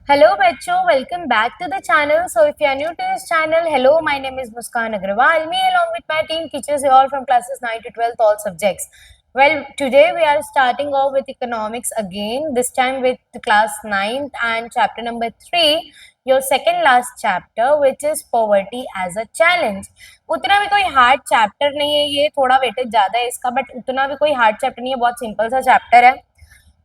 Hello, Bachcho. Welcome back to the channel. So, if you are new to this channel, hello, my name is Muskan Agrawal. Me, along with my team, teaches you all from classes 9 to 12, all subjects. Well, today we are starting off with economics again, this time with class 9th and chapter number 3, your second last chapter, which is poverty as a challenge. उतना भी कोई hard chapter नहीं है, ये थोड़ा weightage ज़्यादा है इसका, बट उतना भी कोई हार्ड चैप्टर नहीं है, बहुत सिंपल सा चैप्टर है।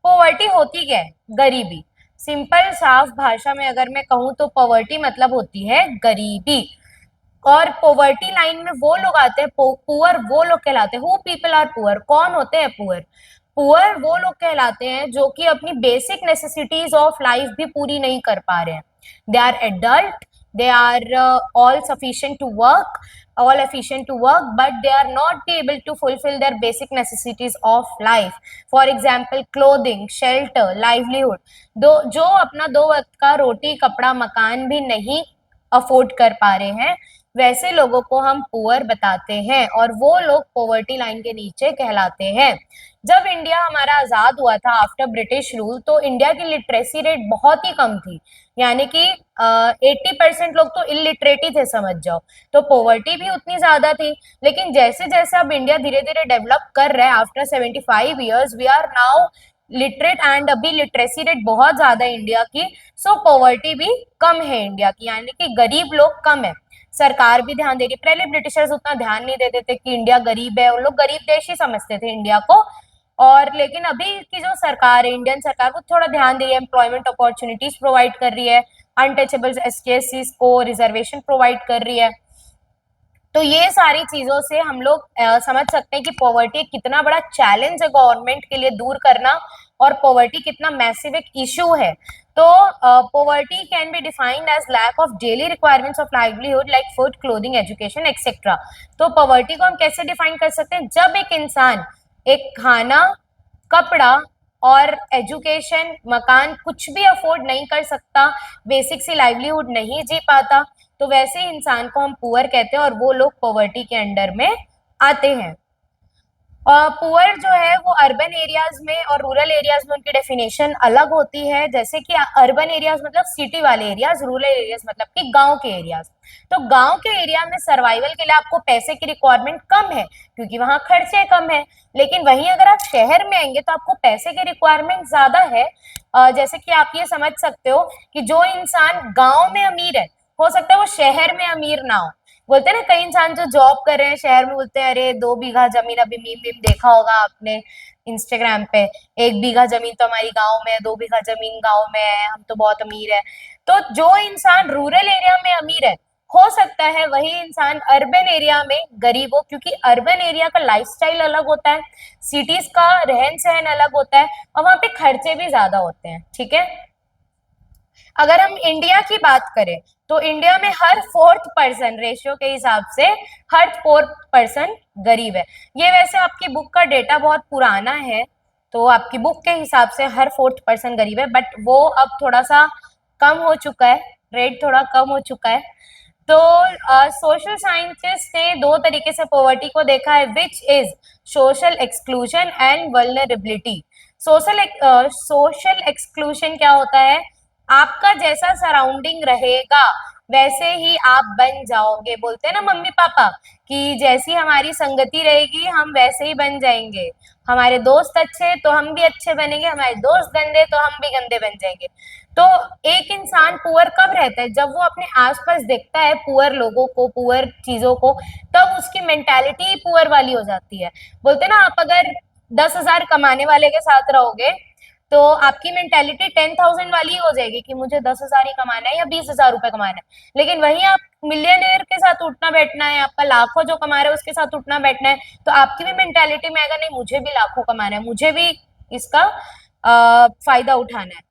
पॉवर्टी होती क्या है? गरीबी। सिंपल साफ भाषा में अगर मैं कहूँ तो पॉवर्टी मतलब होती है गरीबी। और पॉवर्टी लाइन में वो लोग आते हैं, पुअर वो लोग कहलाते हैं। Who people are poor? कौन होते हैं पुअर? पुअर वो लोग कहलाते हैं जो कि अपनी बेसिक नेसेसिटीज ऑफ लाइफ भी पूरी नहीं कर पा रहे हैं। They are adult, they are all sufficient to work, all efficient to work, but they are not able to fulfill their basic necessities of life. For example, clothing, shelter, livelihood. जो अपना 2 वक्त का रोटी कपड़ा मकान भी नहीं अफोर्ड कर पा रहे हैं, वैसे लोगों को हम पुअर बताते हैं और वो लोग पॉवर्टी लाइन के नीचे कहलाते हैं। जब इंडिया हमारा आजाद हुआ था आफ्टर ब्रिटिश रूल, तो इंडिया की लिटरेसी रेट बहुत ही कम थी, यानी कि 80% लोग तो इलिटरेट ही थे, समझ जाओ। तो पॉवर्टी भी उतनी ज्यादा थी। लेकिन जैसे जैसे अब इंडिया धीरे धीरे डेवलप कर रहा है, after 75 years we are now literate and अभी लिटरेसी रेट बहुत ज्यादा है इंडिया की। सो पॉवर्टी भी कम है इंडिया की, यानी कि गरीब लोग कम है। सरकार भी ध्यान दे रही। पहले ब्रिटिशर्स उतना ध्यान नहीं देते थे कि इंडिया गरीब है, उन लोग गरीब देश ही समझते थे इंडिया को। और लेकिन अभी की जो सरकार है, इंडियन सरकार, वो थोड़ा ध्यान दे रही है, एम्प्लॉयमेंट अपॉर्चुनिटीज प्रोवाइड कर रही है, अनटचेबल्स एसटी को रिजर्वेशन प्रोवाइड कर रही है। तो ये सारी चीजों से हम लोग समझ सकते हैं कि पॉवर्टी कितना बड़ा चैलेंज है गवर्नमेंट के लिए दूर करना, और पॉवर्टी कितना मैसिव एक इशू है। तो poverty can be defined as lack of daily requirements of livelihood like food, clothing, education etcetera. तो पॉवर्टी को हम कैसे डिफाइन कर सकते हैं? जब एक इंसान एक खाना, कपड़ा और एजुकेशन, मकान कुछ भी अफोर्ड नहीं कर सकता, बेसिक सी लाइवलीहुड नहीं जी पाता, तो वैसे इंसान को हम पुअर कहते हैं और वो लोग पॉवर्टी के अंडर में आते हैं। पुअर जो है वो अर्बन एरियाज में और रूरल एरियाज में उनकी डेफिनेशन अलग होती है। जैसे कि अर्बन एरियाज मतलब सिटी वाले एरियाज, रूरल एरियाज मतलब कि गांव के एरियाज। तो गांव के एरिया में सर्वाइवल के लिए आपको पैसे की रिक्वायरमेंट कम है, क्योंकि वहां खर्चे कम है। लेकिन वहीं अगर आप शहर में आएंगे तो आपको पैसे की रिक्वायरमेंट ज्यादा है। जैसे कि आप ये समझ सकते हो कि जो इंसान गांव में अमीर है, हो सकता है वो शहर में अमीर ना हो। बोलते हैं ना, कई इंसान जो जॉब कर रहे हैं शहर में, बोलते हैं अरे 2 बीघा जमीन, अभी मीम मीम देखा होगा आपने इंस्टाग्राम पे, 1 बीघा जमीन तो हमारी गांव में है, 2 बीघा जमीन गांव में है, हम तो बहुत अमीर है। तो जो इंसान रूरल एरिया में अमीर है, हो सकता है वही इंसान अर्बन एरिया में गरीब हो, क्योंकि अर्बन एरिया का लाइफस्टाइल अलग होता है, सिटीज का रहन सहन अलग होता है, और वहां पे खर्चे भी ज्यादा होते हैं। ठीक है। अगर हम इंडिया की बात करें तो इंडिया में हर 4th पर्सन, रेशियो के हिसाब से हर 4th पर्सन गरीब है। ये वैसे आपकी बुक का डेटा बहुत पुराना है, तो आपकी बुक के हिसाब से हर 4th पर्सन गरीब है, बट वो अब थोड़ा सा कम हो चुका है, रेट थोड़ा कम हो चुका है। तो सोशल साइंटिस्ट ने 2 तरीके से पॉवर्टी को देखा है, which is social exclusion and vulnerability. Social exclusion क्या होता है? आपका जैसा सराउंडिंग रहेगा वैसे ही आप बन जाओगे। बोलते हैं ना मम्मी पापा कि जैसी हमारी संगति रहेगी हम वैसे ही बन जाएंगे। हमारे दोस्त अच्छे तो हम भी अच्छे बनेंगे, हमारे दोस्त गंदे तो हम भी गंदे बन जाएंगे। तो एक इंसान पुअर कब रहता है? जब वो अपने आसपास देखता है पुअर लोगों को, पुअर चीजों को, तब उसकी मेंटालिटी ही पुअर वाली हो जाती है। बोलते ना, आप अगर 10,000 कमाने वाले के साथ रहोगे तो आपकी मेंटेलिटी 10,000 वाली हो जाएगी कि मुझे 10,000 ही कमाना है या 20,000 रुपए कमाना है। लेकिन वहीं आप मिलियनेयर के साथ उठना बैठना है, आपका लाखों जो कमा रहे हैं उसके साथ उठना बैठना है, तो आपकी भी मेंटेलिटी में आएगा, नहीं मुझे भी लाखों कमाना है, मुझे भी इसका फायदा उठाना है।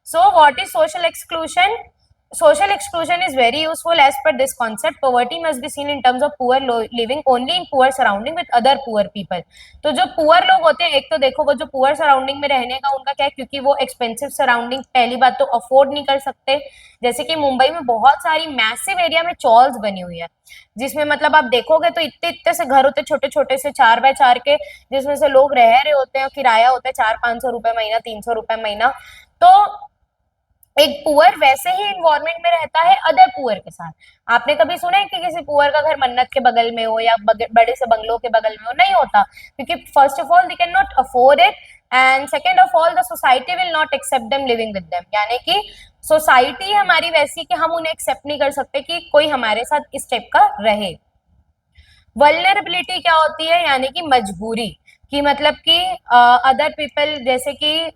So what is social exclusion? Social exclusion is very useful as per this concept. Poverty must be seen in terms of poor living only in poor surrounding with other poor people. तो जो poor लोग होते हैं, एक तो देखो वो जो पुअर सराउंडिंग में रहने का उनका क्या है, क्योंकि वो एक्सपेंसिव सराउंडिंग पहली बात तो अफोर्ड नहीं कर सकते। जैसे कि मुंबई में बहुत सारी मैसिव एरिया में चॉल्स बनी हुई है, जिसमें मतलब आप देखोगे तो इतने इतने से घर होते, छोटे छोटे से 4x4 के, जिसमें से लोग रह रहे होते हैं, किराया होता है 400-500 रुपए महीना, 300 रुपए महीना। तो एक पुअर वैसे ही इन्वायरमेंट में रहता है अदर पुअर के साथ। आपने कभी सुना है कि किसी पुअर का घर मन्नत के बगल में हो या बड़े से बंगलों के बगल में हो? नहीं होता, क्योंकि first of all they can not afford it, and second of all the society will not accept them living with them. यानी कि सोसाइटी हमारी वैसी कि हम उन्हें एक्सेप्ट नहीं कर सकते कि कोई हमारे साथ इस टाइप का रहे। वल्नरेबिलिटी क्या होती है? यानी कि मजबूरी, कि मतलब कि अदर पीपल, जैसे कि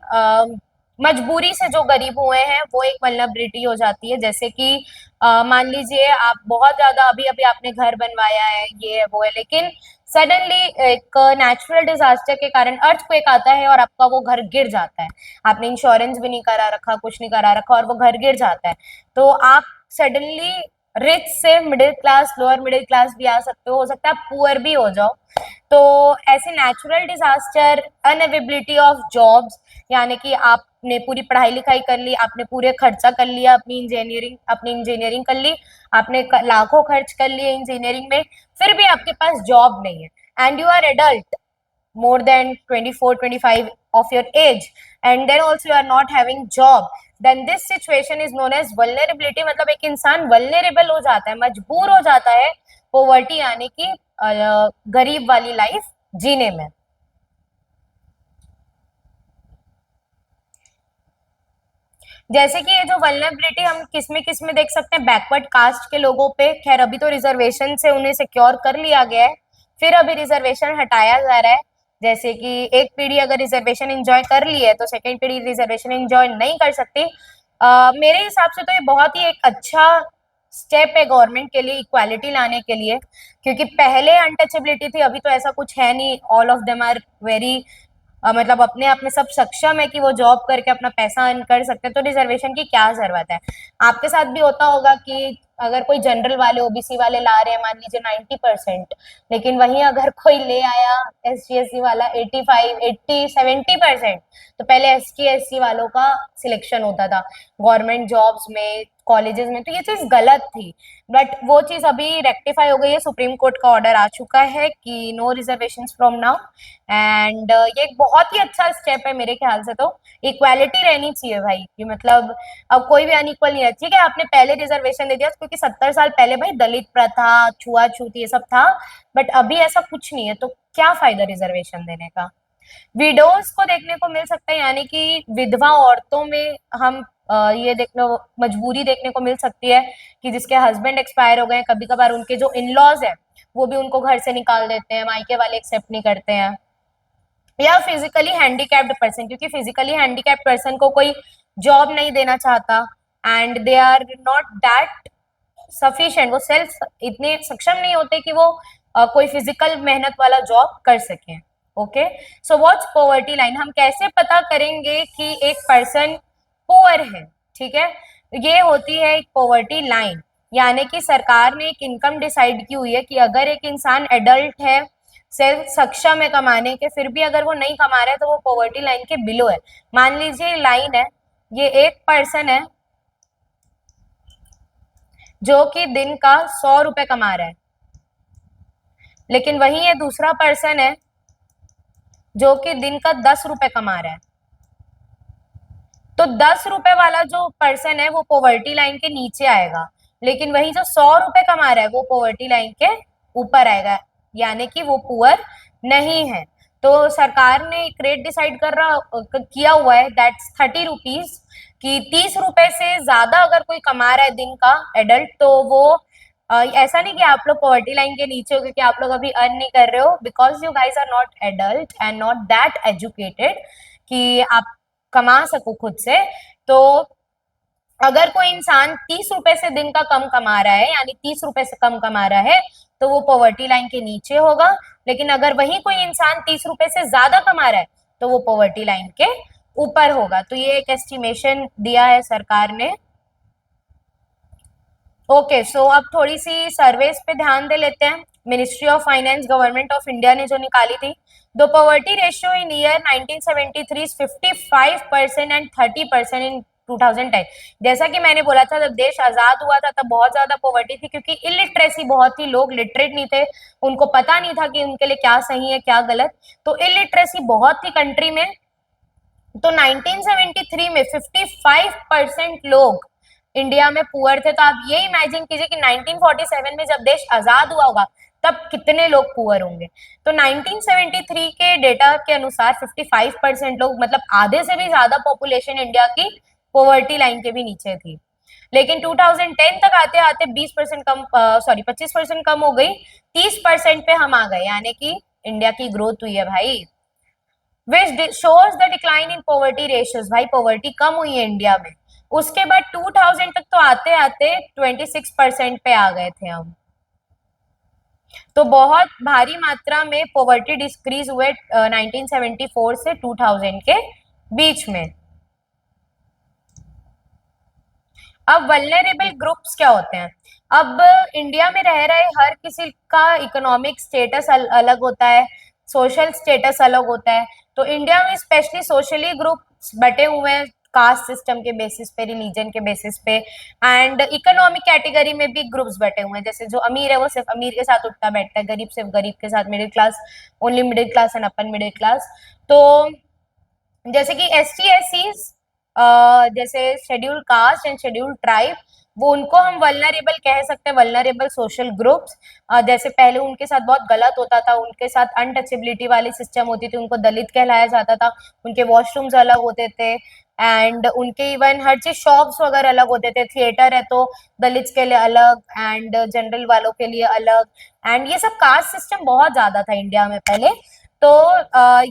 मजबूरी से जो गरीब हुए हैं वो एक वल्नरेबिलिटी हो जाती है। जैसे कि मान लीजिए आप बहुत ज्यादा अभी अभी आपने घर बनवाया है, ये है वो है, लेकिन सडनली एक नेचुरल डिजास्टर के कारण अर्थक्वेक आता है और आपका वो घर गिर जाता है। आपने इंश्योरेंस भी नहीं करा रखा, कुछ नहीं करा रखा, और वो घर गिर जाता है, तो आप सडनली रिच से middle class, lower middle class भी आ सकते हो सकता है आप पुअर भी हो जाओ। तो ऐसे नेचुरल डिजास्टर, अनअवेबिलिटी ऑफ जॉब्स, यानी कि आपने पूरी पढ़ाई लिखाई कर ली, आपने पूरे खर्चा कर लिया, अपनी इंजीनियरिंग कर ली, आपने लाखों खर्च कर लिए इंजीनियरिंग में, फिर भी आपके पास जॉब नहीं है and you are adult more than 24 25 of your age, and then also you are not having job, then this situation is known as vulnerability। मतलब एक इंसान vulnerable हो जाता है, मजबूर हो जाता है poverty यानी कि गरीब वाली लाइफ जीने में। जैसे कि ये जो वल्नरेबिलिटी हम किस में देख सकते हैं? बैकवर्ड कास्ट के लोगों पे। खैर अभी तो रिजर्वेशन से उन्हें सिक्योर कर लिया गया है, फिर अभी रिजर्वेशन हटाया जा रहा है। जैसे कि एक पीढ़ी अगर रिजर्वेशन एंजॉय कर ली है तो सेकेंड पीढ़ी रिजर्वेशन एंजॉय नहीं कर सकती। मेरे हिसाब से तो ये बहुत ही एक अच्छा स्टेप है गवर्नमेंट के लिए इक्वालिटी लाने के लिए, क्योंकि पहले अनटचेबिलिटी थी, अभी तो ऐसा कुछ है नहीं। All of them are very मतलब अपने आप में सब सक्षम है कि वो जॉब करके अपना पैसा अर्न कर सकते हैं, तो रिजर्वेशन की क्या जरूरत है? आपके साथ भी होता होगा कि अगर कोई जनरल वाले, ओबीसी वाले ला रहे हैं मान लीजिए 90%, लेकिन वहीं अगर कोई ले आया एससी एससी वाला 85 80 70%, तो पहले एसटी एससी वालों का सिलेक्शन होता था गवर्नमेंट जॉब्स में, कॉलेजेस में, तो ये चीज गलत थी। बट वो चीज अभी रेक्टिफाई हो गई है, सुप्रीम कोर्ट का ऑर्डर आ चुका है कि no reservation from now, and ये एक बहुत ही अच्छा स्टेप है मेरे ख्याल से। तो इक्वालिटी रहनी चाहिए भाई, कि मतलब अब कोई भी अनइक्वल नहीं है। ठीक है आपने पहले रिजर्वेशन दे दिया क्योंकि 70 साल पहले भाई दलित प्रथा, छुआछूत, ये सब था, बट अभी ऐसा कुछ नहीं है, तो क्या फायदा रिजर्वेशन देने का? विडोज को देखने को मिल सकता है, यानी कि विधवा औरतों में हम ये देखने मजबूरी देखने को मिल सकती है कि जिसके हस्बैंड एक्सपायर हो गए, कभी कभार उनके जो इन लॉज है वो भी उनको घर से निकाल देते हैं, मायके वाले एक्सेप्ट नहीं करते हैं। या फिजिकली हैंडीकैप्ड पर्सन, क्योंकि फिजिकली हैंडीकैप्ड पर्सन को कोई जॉब नहीं देना चाहता, and they are not that sufficient, वो सेल्फ इतने सक्षम नहीं होते कि वो कोई फिजिकल मेहनत वाला जॉब कर सकें। Okay, so what's poverty line? हम कैसे पता करेंगे कि एक पर्सन पुअर है? ठीक है, ये होती है एक पॉवर्टी लाइन, यानी कि सरकार ने एक इनकम डिसाइड की हुई है कि अगर एक इंसान एडल्ट है, सेल्फ सक्षम है कमाने के, फिर भी अगर वो नहीं कमा रहा है तो वो पॉवर्टी लाइन के बिलो है। मान लीजिए लाइन है, ये एक पर्सन है जो कि दिन का 100 रुपए कमा रहा है, लेकिन वही ये दूसरा पर्सन है जो कि दिन का 10 रुपए कमा रहा है। तो 10 रुपए वाला जो पर्सन है वो पॉवर्टी लाइन के नीचे आएगा, लेकिन वही जो 100 रुपए कमा रहा है वो पॉवर्टी लाइन के ऊपर आएगा, यानी कि वो पुअर नहीं है। तो सरकार ने एक रेट डिसाइड किया हुआ है, दैट्स 30 रुपीज, कि 30 रुपए से ज्यादा अगर कोई कमा रहा है दिन का एडल्ट, तो वो ऐसा नहीं कि आप लोग पॉवर्टी लाइन के नीचे हो क्योंकि आप लोग अभी अर्न नहीं कर रहे हो, because you guys are not adult and not that educated कि आप कमा सको खुद से। तो अगर कोई इंसान 30 रुपए से दिन का कम कमा रहा है, यानी 30 रुपए से कम कमा रहा है, तो वो पॉवर्टी लाइन के नीचे होगा। लेकिन अगर वही कोई इंसान 30 रुपए से ज्यादा कमा रहा है तो वो पॉवर्टी लाइन के ऊपर होगा। तो ये एक एस्टिमेशन दिया है सरकार ने। ओके, सो अब थोड़ी सी सर्वेस पे ध्यान दे लेते हैं। Ministry of finance, government of India ने जो निकाली थी, the poverty ratio in year 1973 is 55% and 30% इन 2010। जैसा कि मैंने बोला था, जब देश आजाद हुआ था तब बहुत ज्यादा पॉवर्टी थी, क्योंकि इलिटरेसी बहुत थी, लोग लिटरेट नहीं थे, उनको पता नहीं था कि उनके लिए क्या सही है क्या गलत। तो इलिटरेसी बहुत थी कंट्री में, तो 1973 में 55% लोग इंडिया में पुअर थे। तो आप ये इमेजिन कीजिए कि 1947 में जब देश आजाद हुआ होगा तब कितने लोग पुअर होंगे। तो 1973 के डेटा के अनुसार 55% लोग, मतलब आधे से भी ज्यादा पॉपुलेशन इंडिया की पॉवर्टी लाइन के भी नीचे थी। लेकिन 2010 तक आते आते 20% कम, सॉरी 25% कम हो गई, 30% पे हम आ गए, यानी कि इंडिया की ग्रोथ हुई है भाई। Which shows the decline in poverty ratios, भाई पॉवर्टी कम हुई है इंडिया में। उसके बाद 2000 तक तो आते आते 26% पे आ गए थे हम। तो बहुत भारी मात्रा में पॉवर्टी डिक्रीज हुए 1974 से 2000 के बीच में। अब वल्नरेबल ग्रुप्स क्या होते हैं? अब इंडिया में रह रहे हर किसी का इकोनॉमिक स्टेटस अलग होता है, सोशल स्टेटस अलग होता है। तो इंडिया में स्पेशली सोशली ग्रुप्स बटे हुए हैं, कास्ट सिस्टम के बेसिस पे, रिलीजन के बेसिस पे, एंड इकोनॉमिक कैटेगरी में भी ग्रुप्स बटे हुए हैं। जैसे जो अमीर है वो सिर्फ अमीर के साथ उठता बैठता है, गरीब सिर्फ गरीब के साथ, middle class only middle class and upper middle class. तो जैसे कि एस टी एस सीज, जैसे schedule caste and schedule tribe, वो उनको हम वल्नरेबल कह सकते हैं, वल्नरेबल सोशल ग्रुप्स। जैसे पहले उनके साथ बहुत गलत होता था, उनके साथ अनटचेबिलिटी वाली सिस्टम होती थी, उनको दलित कहलाया जाता था, उनके वॉशरूम्स अलग होते थे, एंड उनके इवन हर चीज शॉप्स वगैरह अलग होते थे। थिएटर है तो दलित के लिए अलग एंड जनरल वालों के लिए अलग, एंड ये सब कास्ट सिस्टम बहुत ज्यादा था इंडिया में पहले। तो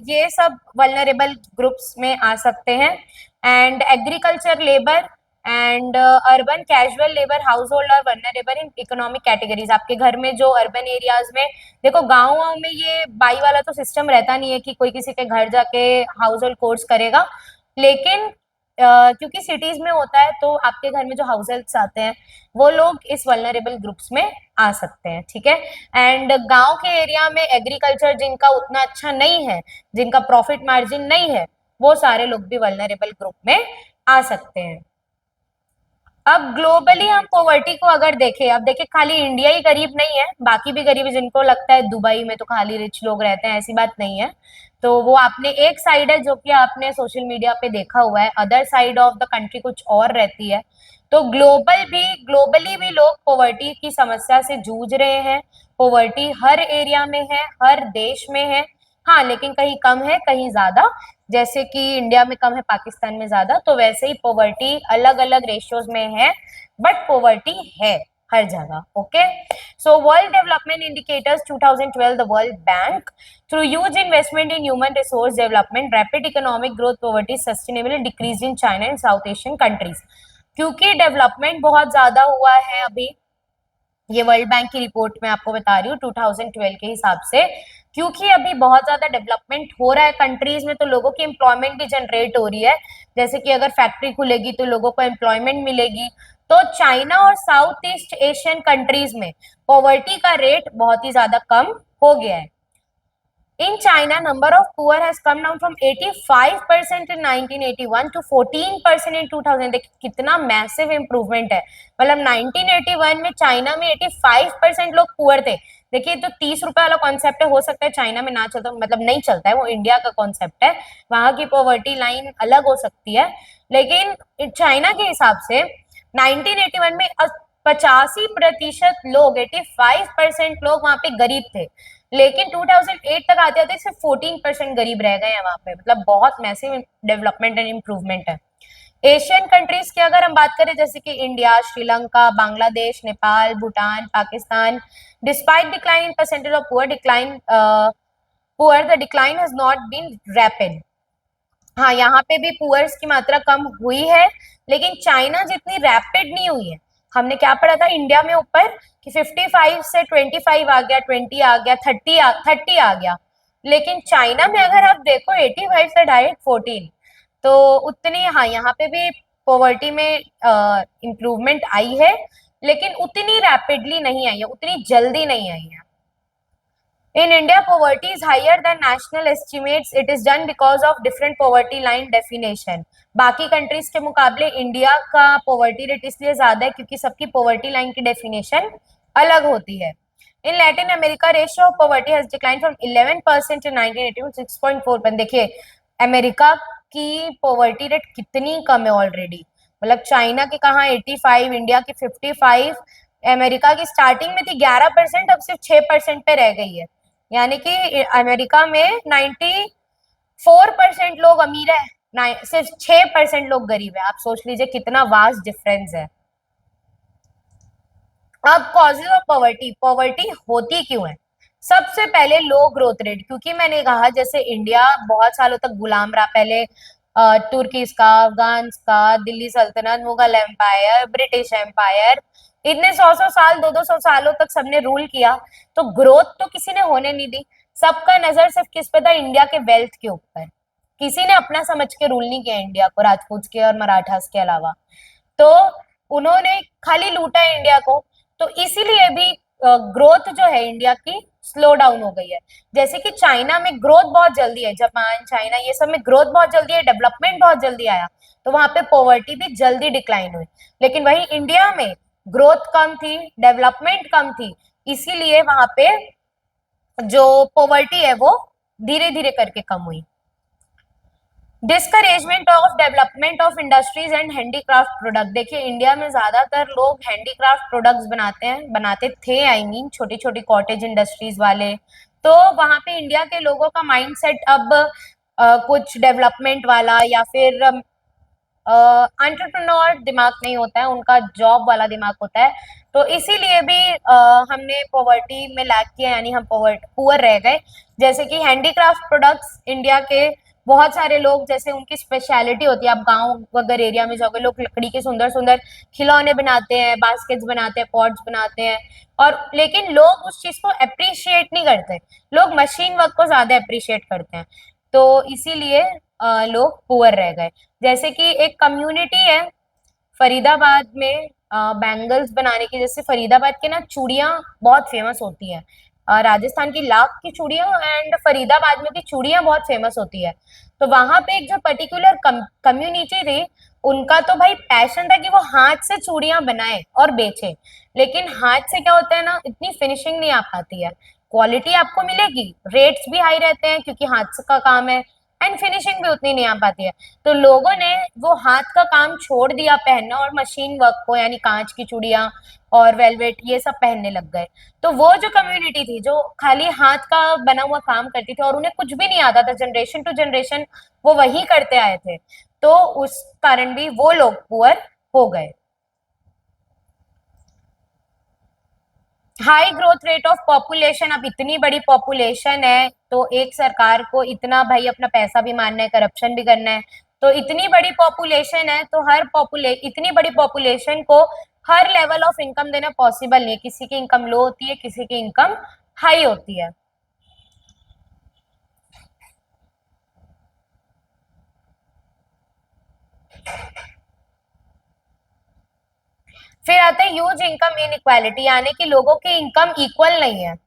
ये सब वल्नरेबल ग्रुप्स में आ सकते हैं। And agriculture labour and urban casual labour house hold और वल्नरेबल इन इकोनॉमिक कैटेगरीज। आपके घर में जो अर्बन एरियाज में, देखो गाँव में ये बाई वाला तो सिस्टम रहता नहीं है कि कोई किसी के घर जाके हाउस होल्ड कोर्स करेगा, लेकिन क्योंकि सिटीज में होता है तो आपके घर में जो हाउस हेल्प्स आते हैं वो लोग इस वल्नरेबल ग्रुप्स में आ सकते हैं, ठीक है। एंड गांव के एरिया में एग्रीकल्चर जिनका उतना अच्छा नहीं है, जिनका प्रॉफिट मार्जिन नहीं है, वो सारे लोग भी वल्नरेबल ग्रुप में आ सकते हैं। अब ग्लोबली हम पॉवर्टी को अगर देखें, अब देखिए खाली इंडिया ही गरीब नहीं है, बाकी भी गरीब है। जिनको लगता है दुबई में तो खाली रिच लोग रहते हैं, ऐसी बात नहीं है। तो वो आपने एक साइड है जो कि आपने सोशल मीडिया पे देखा हुआ है, other side of the country कुछ और रहती है। तो ग्लोबली भी लोग पॉवर्टी की समस्या से जूझ रहे हैं। पॉवर्टी हर एरिया में है, हर देश में है। हाँ, लेकिन कहीं कम है कहीं ज्यादा। जैसे कि इंडिया में कम है, पाकिस्तान में ज्यादा, तो वैसे ही पॉवर्टी अलग अलग रेशियोज में है, बट पॉवर्टी है हर जगह। Okay, so world development indicators 2012, the world bank, through huge investment in human resource development, rapid economic growth, poverty sustainable decrease in China and south Asian countries. क्योंकि development बहुत ज्यादा हुआ है अभी, ये वर्ल्ड बैंक की रिपोर्ट में आपको बता रही हूँ 2012 के हिसाब से, क्योंकि अभी बहुत ज्यादा डेवलपमेंट हो रहा है कंट्रीज में, तो लोगों की एम्प्लॉयमेंट भी जनरेट हो रही है। जैसे कि अगर फैक्ट्री खुलेगी तो लोगों को एम्प्लॉयमेंट मिलेगी। तो चाइना और साउथ ईस्ट एशियन कंट्रीज में पॉवर्टी का रेट बहुत ही ज्यादा कम हो गया है। In China, number of poor has come down from 85% in 1981 to 14% in 2000। देखिए कितना मैसिव इंप्रूवमेंट है। मतलब 1981 में चाइना में 85% लोग पुअर थे। देखिए तो 30 रुपए वाला कॉन्सेप्ट है, हो सकता है चाइना में ना चलता, मतलब नहीं चलता है, वो इंडिया का कॉन्सेप्ट है, वहां की पॉवर्टी लाइन अलग हो सकती है। लेकिन चाइना के हिसाब से 1981 में 85% लोग, 85% लोग वहां पे गरीब थे। लेकिन 2008 तक आते आते सिर्फ 14% गरीब रह गए हैं वहां पे। मतलब बहुत मैसिव डेवलपमेंट एंड इम्प्रूवमेंट है। एशियन कंट्रीज की अगर हम बात करें, जैसे कि India, Sri Lanka, Bangladesh, Nepal, Bhutan, Pakistan, despite decline in percentage of poor the decline has not been rapid. हाँ, यहाँ पे भी पुअर्स की मात्रा कम हुई है, लेकिन चाइना जितनी रैपिड नहीं हुई है। हमने क्या पढ़ा था इंडिया में ऊपर कि 55 से 25 आ गया, 20 आ गया, 30 आ गया। लेकिन चाइना में अगर आप देखो 85 से डायरेक्ट 14, तो उतनी, हाँ यहाँ पे भी पॉवर्टी में इम्प्रूवमेंट आई है, लेकिन उतनी रैपिडली नहीं आई है, उतनी जल्दी नहीं आई है। In India, poverty is higher than national estimates. It is done because of different poverty line definition. बाकी कंट्रीज के मुकाबले इंडिया का पॉवर्टी रेट इसलिए ज्यादा है क्योंकि सबकी पॉवर्टी लाइन की डेफिनेशन अलग होती है। In Latin America, ratio of poverty has decline from 11% in 1980 to 6.4%। देखिए अमेरिका की पॉवर्टी रेट कितनी कम है ऑलरेडी। मतलब चाइना की कहाँ 85, इंडिया की 55, अमेरिका की स्टार्टिंग में थी 11%, अब सिर्फ 6% पे रह गई है। यानी कि अमेरिका में 94% लोग अमीर है, सिर्फ 6% लोग गरीब है। आप सोच लीजिए कितना वास्ट डिफरेंस है। अब कॉजेज ऑफ पॉवर्टी, पॉवर्टी होती क्यों है? सबसे पहले लो ग्रोथ रेट, क्योंकि मैंने कहा जैसे इंडिया बहुत सालों तक गुलाम रहा। पहले तुर्कीज का, अफगान का, दिल्ली सल्तनत, मुगल एम्पायर, ब्रिटिश एम्पायर, इतने 100-100 साल, 200-200 सालों तक सबने रूल किया। तो ग्रोथ तो किसी ने होने नहीं दी। सबका नजर सिर्फ किस पे था? इंडिया के वेल्थ के ऊपर। किसी ने अपना समझ के रूल नहीं किया इंडिया को, राजपूत के और मराठास के अलावा। तो उन्होंने खाली लूटा है इंडिया को। तो इसीलिए भी ग्रोथ जो है इंडिया की स्लो डाउन हो गई है। जैसे कि चाइना में ग्रोथ बहुत जल्दी है, जापान, चाइना, ये सब में ग्रोथ बहुत जल्दी है, डेवलपमेंट बहुत जल्दी आया, तो वहां पे पॉवर्टी भी जल्दी डिक्लाइन हुई। लेकिन वही इंडिया में ग्रोथ कम थी, डेवलपमेंट कम थी, इसीलिए वहां पे जो पॉवर्टी है वो धीरे धीरे करके कम हुई। Discouragement of development of industries and handicraft product. देखिए इंडिया में ज्यादातर लोग हैंडीक्राफ्ट प्रोडक्ट्स बनाते हैं, बनाते थे, आई मीन छोटी छोटी कॉटेज इंडस्ट्रीज वाले। तो वहां पे इंडिया के लोगों का माइंडसेट अब कुछ डेवलपमेंट वाला या फिर एंटरप्रेन्योर दिमाग नहीं होता है, उनका जॉब वाला दिमाग होता है। तो इसीलिए भी हमने पॉवर्टी में लैग किया, यानी हम पुअर रह गए। जैसे कि हैंडीक्राफ्ट प्रोडक्ट्स इंडिया के बहुत सारे लोग, जैसे उनकी स्पेशलिटी होती है, आप गांव अगर एरिया में जाओगे, लोग लकड़ी के सुंदर सुंदर खिलौने बनाते हैं, बास्केट्स बनाते हैं, पॉट्स बनाते हैं। और लेकिन लोग उस चीज को अप्रिशिएट नहीं करते, लोग मशीन वर्क को ज्यादा अप्रिशिएट करते हैं। तो इसीलिए लोग पुअर रह गए। जैसे कि एक कम्युनिटी है फरीदाबाद में बैंगल्स बनाने की। जैसे फरीदाबाद के ना चूड़ियां बहुत फेमस होती है, राजस्थान की लाख की चूड़ियां एंड फरीदाबाद में भी चूड़ियां बहुत फेमस होती है। तो वहां पे एक जो पर्टिकुलर कम्युनिटी थी, उनका तो भाई पैशन था कि वो हाथ से चूड़ियां बनाए और बेचे। लेकिन हाथ से क्या होता है ना, इतनी फिनिशिंग नहीं आ पाती है। क्वालिटी आपको मिलेगी, रेट्स भी हाई रहते हैं क्योंकि हाथ से का काम है, एंड फिनिशिंग भी उतनी नहीं आ पाती है। तो लोगों ने वो हाथ का काम छोड़ दिया पहनना और मशीन वर्क को, यानी कांच की चूड़ियां और वेलवेट ये सब पहनने लग गए। तो वो जो कम्युनिटी थी जो खाली हाथ का बना हुआ काम करती थी और उन्हें कुछ भी नहीं आता था, जनरेशन टू जनरेशन वो वही करते आए थे, तो उस कारण भी वो लोग पुअर हो गए। High growth rate of population. अब इतनी बड़ी पॉपुलेशन है तो एक सरकार को इतना भाई अपना पैसा भी मारना है, करप्शन भी करना है। तो इतनी बड़ी पॉपुलेशन है तो इतनी बड़ी पॉपुलेशन को हर लेवल ऑफ इनकम देना पॉसिबल नहीं है। किसी की इनकम लो होती है, किसी की इनकम हाई होती है। फिर आता है ह्यूज इनकम इनइक्वालिटी, यानी कि लोगों की इनकम इक्वल नहीं है।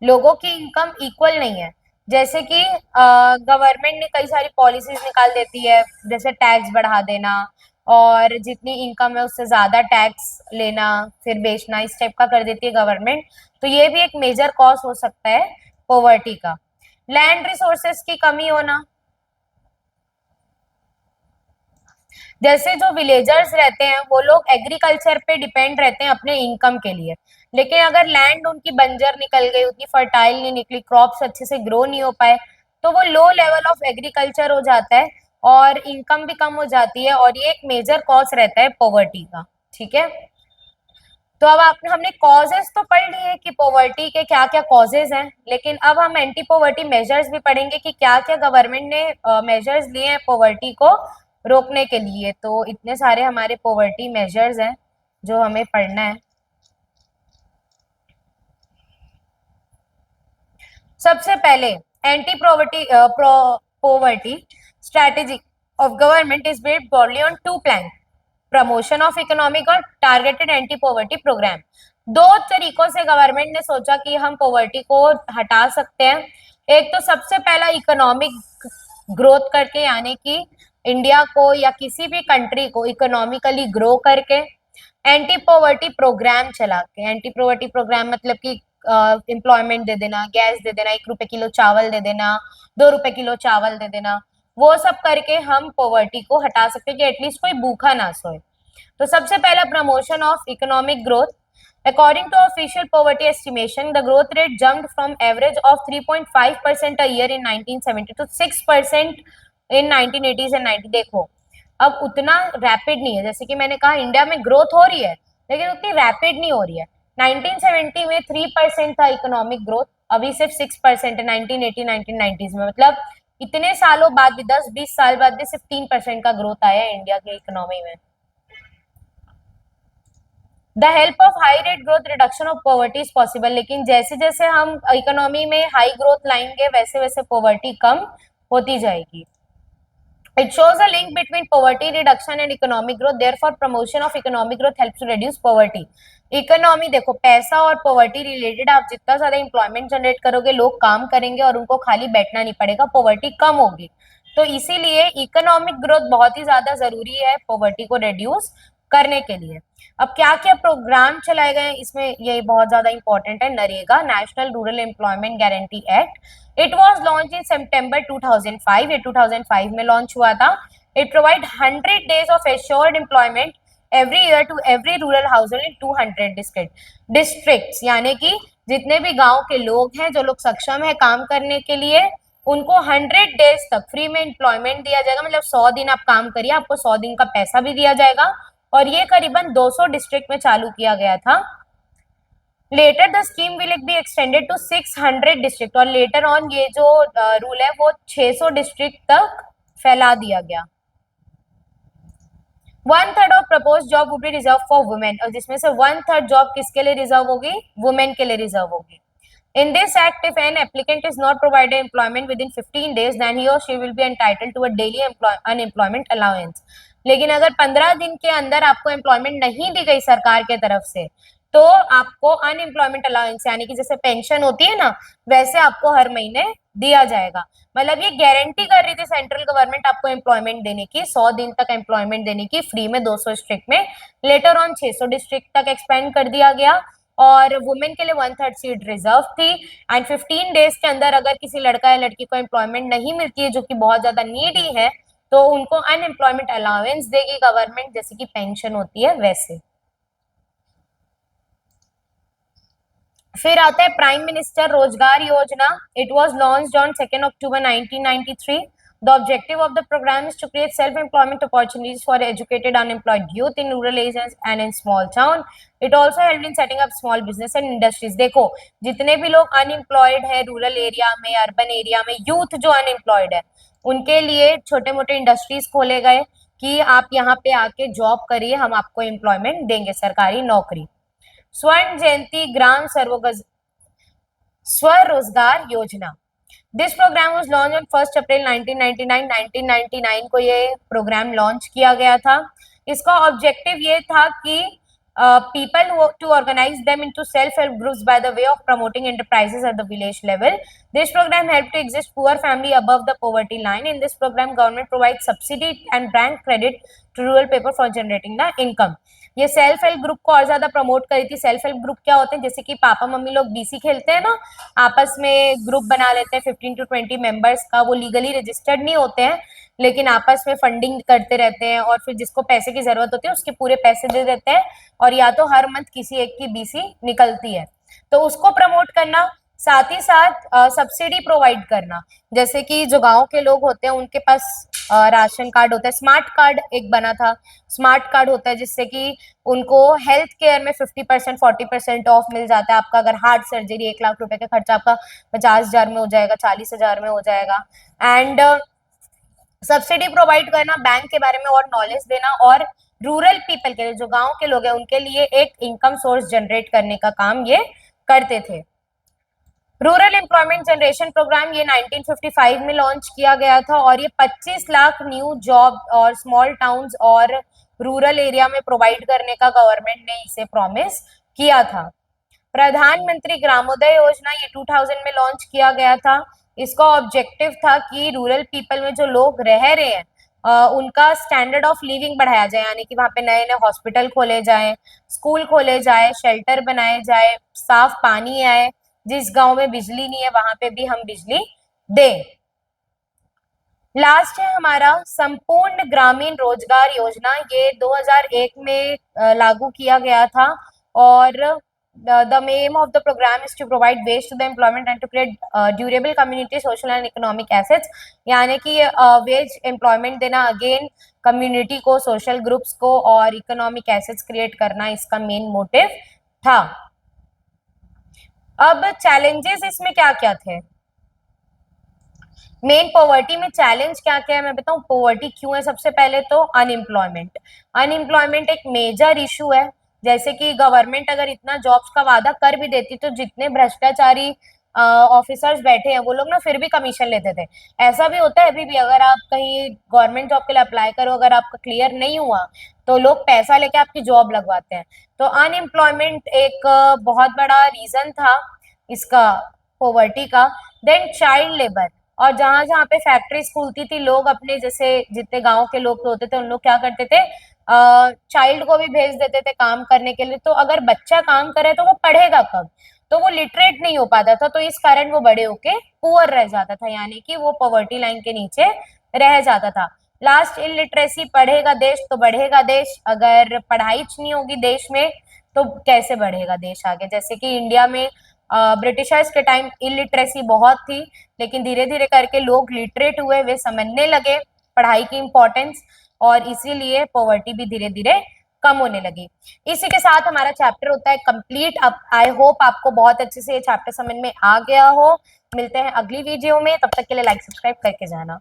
लोगों की इनकम इक्वल नहीं है। जैसे कि गवर्नमेंट ने कई सारी पॉलिसीज निकाल देती है, जैसे टैक्स बढ़ा देना और जितनी इनकम है उससे ज्यादा टैक्स लेना फिर बेचना, इस टाइप का कर देती है गवर्नमेंट। तो ये भी एक मेजर कॉज हो सकता है पॉवर्टी का। लैंड रिसोर्सेस की कमी होना। जैसे जो विलेजर्स रहते हैं वो लोग एग्रीकल्चर पे डिपेंड रहते हैं अपने इनकम के लिए। लेकिन अगर लैंड उनकी बंजर निकल गई, उतनी फर्टाइल नहीं निकली, क्रॉप्स अच्छे से ग्रो नहीं हो पाए, तो वो लो लेवल ऑफ एग्रीकल्चर हो जाता है और इनकम भी कम हो जाती है, और ये एक मेजर कॉज रहता है पॉवर्टी का। ठीक है, तो अब आपने हमने कॉजेस तो पढ़ लिए कि पॉवर्टी के क्या क्या कॉजेस हैं, लेकिन अब हम एंटी पॉवर्टी मेजर्स भी पढ़ेंगे कि क्या क्या गवर्नमेंट ने मेजर्स लिए हैं पॉवर्टी को रोकने के लिए। तो इतने सारे हमारे पॉवर्टी मेजर्स हैं जो हमें पढ़ना है। सबसे पहले anti poverty poverty strategy of government is based broadly on two plan, promotion of economic और टारगेटेड एंटी पॉवर्टी प्रोग्राम। दो तरीकों से गवर्नमेंट ने सोचा कि हम पॉवर्टी को हटा सकते हैं। एक तो सबसे पहला इकोनॉमिक ग्रोथ करके, यानी कि इंडिया को या किसी भी कंट्री को इकोनॉमिकली ग्रो करके, एंटी पॉवर्टी प्रोग्राम चला के। एंटी पॉवर्टी प्रोग्राम मतलब कि एम्प्लॉयमेंट दे देना, गैस दे देना, 1 रुपए किलो चावल दे देना, 2 रुपए किलो चावल दे देना, वो सब करके हम पॉवर्टी को हटा सकते हैं कि एटलीस्ट कोई भूखा ना सोए। तो सबसे पहला promotion of economic growth. According to official poverty estimation, the growth rate jumped from average of 3.5% a year in 1970 to 6% in 1980s and 90। देखो अब उतना रैपिड नहीं है, जैसे कि मैंने कहा इंडिया में ग्रोथ हो रही है लेकिन उतनी रैपिड नहीं हो रही है। 1970 में 3% था इकोनॉमिक ग्रोथ, अभी सिर्फ 6% है 1980 1990s में। मतलब इतने सालों बाद भी, 10-20 साल बाद भी सिर्फ 3% का ग्रोथ आया है इंडिया के इकोनॉमी में। The help of high rate growth reduction of poverty is possible. लेकिन जैसे जैसे हम इकोनॉमी में हाई ग्रोथ लाएंगे वैसे वैसे पॉवर्टी कम होती जाएगी। It shows a link between poverty reduction and economic growth. Therefore, promotion of economic growth helps to reduce poverty. Economy देखो, पैसा और पॉवर्टी रिलेटेड, आप जितना ज्यादा इंप्लॉयमेंट जनरेट करोगे लोग काम करेंगे और उनको खाली बैठना नहीं पड़ेगा, पॉवर्टी कम होगी। तो इसीलिए इकोनॉमिक ग्रोथ बहुत ही ज्यादा जरूरी है पॉवर्टी को रिड्यूस करने के लिए। अब क्या क्या प्रोग्राम चलाए गए हैं इसमें, ये बहुत ज्यादा इंपॉर्टेंट है। NREGA, national rural employment guarantee act. It was launch in September 2005। ये 2005 में लॉन्च हुआ था। It provide 100 days of assured employment every year to every rural household in 200 districts. यानी कि जितने भी गांव के लोग हैं, जो लोग सक्षम है काम करने के लिए, उनको 100 डेज तक फ्री में एम्प्लॉयमेंट दिया जाएगा। मतलब 100 दिन आप काम करिए, आपको 100 दिन का पैसा भी दिया जाएगा। और ये करीबन 200 डिस्ट्रिक्ट में चालू किया गया था। Later the scheme will be extended to 600 district. और लेटर ऑन ये जो रूल है वो 600 डिस्ट्रिक्ट तक फैला दिया गया। 1/3 of propose job would be reserve for women. और जिसमें से 1/3 जॉब किसके लिए रिजर्व होगी? वुमेन के लिए रिजर्व होगी। In this act, if an applicant is not provided employment within 15 days, then he or she will be entitled to a daily unemployment allowance. लेकिन अगर 15 दिन के अंदर आपको एम्प्लॉयमेंट नहीं दी गई सरकार के तरफ से, तो आपको अनएम्प्लॉयमेंट अलाउंस यानी कि जैसे पेंशन होती है ना, वैसे आपको हर महीने दिया जाएगा। मतलब ये गारंटी कर रही थी सेंट्रल गवर्नमेंट आपको एम्प्लॉयमेंट देने की, 100 दिन तक एम्प्लॉयमेंट देने की फ्री में 200 डिस्ट्रिक्ट में। लेटर ऑन 600 डिस्ट्रिक्ट तक एक्सपेंड कर दिया गया। और वुमेन के लिए 1/3 सीट रिजर्व थी। एंड 15 डेज के अंदर अगर किसी लड़का या लड़की को एम्प्लॉयमेंट नहीं मिलती है, जो कि बहुत ज्यादा नीडी है, तो उनको अनएम्प्लॉयमेंट अलाउंस देगी गवर्नमेंट, जैसे कि पेंशन होती है वैसे। फिर आता है प्राइम मिनिस्टर रोजगार योजना। It was launched on 2 October 1993। The objective of the program is to create self-employment opportunities for educated unemployed youth in rural areas and in small town. It also helped in setting up small business and industries. देखो जितने भी लोग unemployed है rural area में, urban area में, youth जो unemployed है, उनके लिए छोटे मोटे इंडस्ट्रीज खोले गए कि आप यहाँ पे आके जॉब करिए, हम आपको एम्प्लॉयमेंट देंगे, सरकारी नौकरी। स्वर्ण जयंती Gram Swarozgar Yojana. This program was launch on 1 April 1999। 1999 को ये प्रोग्राम लॉन्च किया गया था। इसका ऑब्जेक्टिव ये था कि people to organize them into self-help groups by the way of promoting enterprises at the village level. This program helped to exist poor family above the poverty line. In this program, government provides subsidy and bank credit to rural people for generating the income. ये self help group को और ज्यादा promote करी थी। Self help group क्या होते हैं? जैसे कि पापा मम्मी लोग बीसी खेलते हैं ना, आपस में ग्रुप बना लेते हैं 15 to 20 मेंबर्स का। वो लीगली रजिस्टर्ड नहीं होते हैं लेकिन आपस में फंडिंग करते रहते हैं और फिर जिसको पैसे की जरूरत होती है उसके पूरे पैसे दे देते हैं और या तो हर मंथ किसी एक की बीसी निकलती है, तो उसको प्रमोट करना। साथ ही साथ सब्सिडी प्रोवाइड करना, जैसे कि जो गांव के लोग होते हैं उनके पास राशन कार्ड होता है। स्मार्ट कार्ड एक बना था, स्मार्ट कार्ड होता है जिससे कि उनको हेल्थ केयर में 50% 40% ऑफ मिल जाता है। आपका अगर हार्ट सर्जरी 1 लाख रुपए का खर्चा आपका 50,000 में हो जाएगा, 40,000 में हो जाएगा। एंड सब्सिडी प्रोवाइड करना, बैंक के बारे में और नॉलेज देना और रूरल पीपल के लिए, जो गांव के लोग हैं उनके लिए एक इनकम सोर्स जनरेट करने का काम ये करते थे। रूरल एम्प्लॉयमेंट जनरेशन प्रोग्राम ये 1955 में लॉन्च किया गया था और ये 25 लाख न्यू जॉब और स्मॉल टाउन्स और रूरल एरिया में प्रोवाइड करने का गवर्नमेंट ने इसे प्रॉमिस किया था। प्रधानमंत्री ग्रामोदय योजना ये 2000 में लॉन्च किया गया था। इसका ऑब्जेक्टिव था कि रूरल पीपल में जो लोग रह रहे हैं उनका स्टैंडर्ड ऑफ लिविंग बढ़ाया जाए, यानी कि वहां पे नए नए हॉस्पिटल खोले जाए, स्कूल खोले जाए, शेल्टर बनाए जाए, साफ पानी आए, जिस गांव में बिजली नहीं है वहां पे भी हम बिजली दें। लास्ट है हमारा संपूर्ण ग्रामीण रोजगार योजना। ये 2001 में लागू किया गया था और the aim of the program is to provide ways to the employment and to create durable community social and economic assets। यानी कि वेज एम्प्लॉयमेंट देना, अगेन कम्युनिटी को, सोशल ग्रुप्स को और इकोनॉमिक एसेट्स क्रिएट करना इसका मेन मोटिव था। अब चैलेंजेस इसमें क्या क्या थे? मेन पॉवर्टी में चैलेंज क्या क्या है मैं बताऊं। पॉवर्टी क्यों है? सबसे पहले तो अनएम्प्लॉयमेंट। अनएम्प्लॉयमेंट एक मेजर इशू है। जैसे कि गवर्नमेंट अगर इतना जॉब्स का वादा कर भी देती तो जितने भ्रष्टाचारी ऑफिसर्स बैठे हैं वो लोग ना फिर भी कमीशन लेते थे। ऐसा भी होता है अभी भी, अगर आप कहीं गवर्नमेंट जॉब के लिए अप्लाई करो, अगर आपका क्लियर नहीं हुआ तो लोग पैसा लेके आपकी जॉब लगवाते हैं। तो अनएम्प्लॉयमेंट एक बहुत बड़ा रीजन था इसका, पॉवर्टी का। देन चाइल्ड लेबर, और जहां जहां पे फैक्ट्रीज खुलती थी, लोग अपने जैसे जितने गांव के लोग होते थे उन लोग क्या करते थे, चाइल्ड को भी भेज देते थे काम करने के लिए। तो अगर बच्चा काम करे तो वो पढ़ेगा कब? तो वो लिटरेट नहीं हो पाता था, तो इस कारण वो बड़े होके पुअर रह जाता था, यानी कि वो पॉवर्टी लाइन के नीचे रह जाता था। लास्ट इलिटरेसी, पढ़ेगा देश तो बढ़ेगा देश, अगर पढ़ाई नहीं होगी देश में तो कैसे बढ़ेगा देश आगे? जैसे कि इंडिया में ब्रिटिशर्स के टाइम इलिटरेसी बहुत थी, लेकिन धीरे धीरे करके लोग लिटरेट हुए, वे समझने लगे पढ़ाई की इंपॉर्टेंस, और इसीलिए पॉवर्टी भी धीरे धीरे कम होने लगी। इसी के साथ हमारा चैप्टर होता है कंप्लीट। अब आई होप आपको बहुत अच्छे से ये चैप्टर समझ में आ गया हो। मिलते हैं अगली वीडियो में, तब तक के लिए लाइक सब्सक्राइब करके जाना।